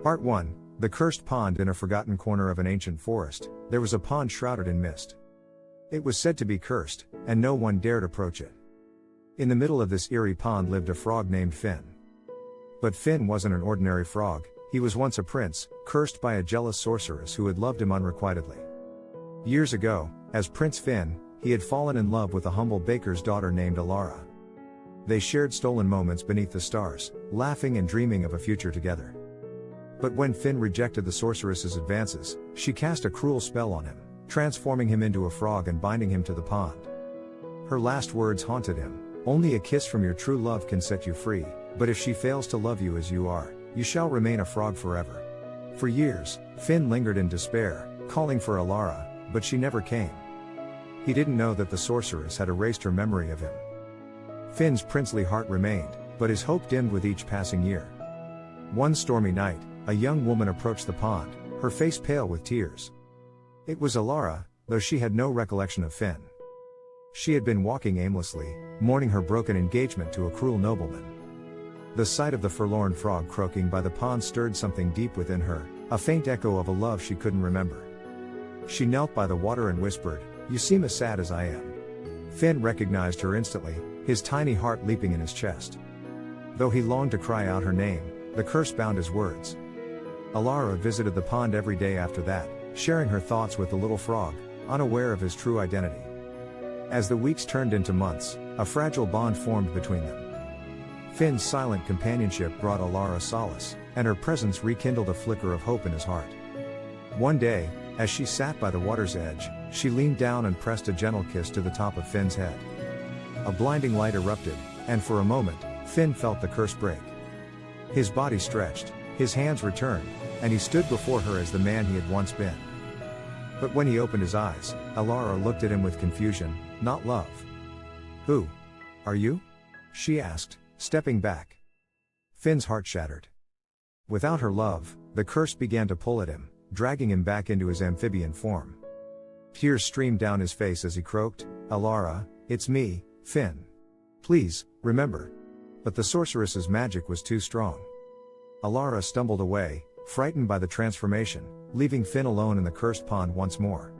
Part 1. The Cursed Pond. In a forgotten corner of an ancient forest, there was a pond shrouded in mist. It was said to be cursed, and no one dared approach it. In the middle of this eerie pond lived a frog named Finn. But Finn wasn't an ordinary frog, he was once a prince, cursed by a jealous sorceress who had loved him unrequitedly. Years ago, as Prince Finn, he had fallen in love with a humble baker's daughter named Alara. They shared stolen moments beneath the stars, laughing and dreaming of a future together. But when Finn rejected the sorceress's advances, she cast a cruel spell on him, transforming him into a frog and binding him to the pond. Her last words haunted him: "Only a kiss from your true love can set you free, but if she fails to love you as you are, you shall remain a frog forever." For years, Finn lingered in despair, calling for Alara, but she never came. He didn't know that the sorceress had erased her memory of him. Finn's princely heart remained, but his hope dimmed with each passing year. One stormy night, a young woman approached the pond, her face pale with tears. It was Alara, though she had no recollection of Finn. She had been walking aimlessly, mourning her broken engagement to a cruel nobleman. The sight of the forlorn frog croaking by the pond stirred something deep within her, a faint echo of a love she couldn't remember. She knelt by the water and whispered, "You seem as sad as I am." Finn recognized her instantly, his tiny heart leaping in his chest. Though he longed to cry out her name, the curse bound his words. Alara visited the pond every day after that, sharing her thoughts with the little frog, unaware of his true identity. As the weeks turned into months, a fragile bond formed between them. Finn's silent companionship brought Alara solace, and her presence rekindled a flicker of hope in his heart. One day, as she sat by the water's edge, she leaned down and pressed a gentle kiss to the top of Finn's head. A blinding light erupted, and for a moment, Finn felt the curse break. His body stretched, his hands returned, and he stood before her as the man he had once been. But when he opened his eyes, Alara looked at him with confusion, not love. "Who are you?" she asked, stepping back. Finn's heart shattered. Without her love, the curse began to pull at him, dragging him back into his amphibian form. Tears streamed down his face as he croaked, "Alara, it's me, Finn. Please, remember." But the sorceress's magic was too strong. Alara stumbled away, frightened by the transformation, leaving Finn alone in the cursed pond once more.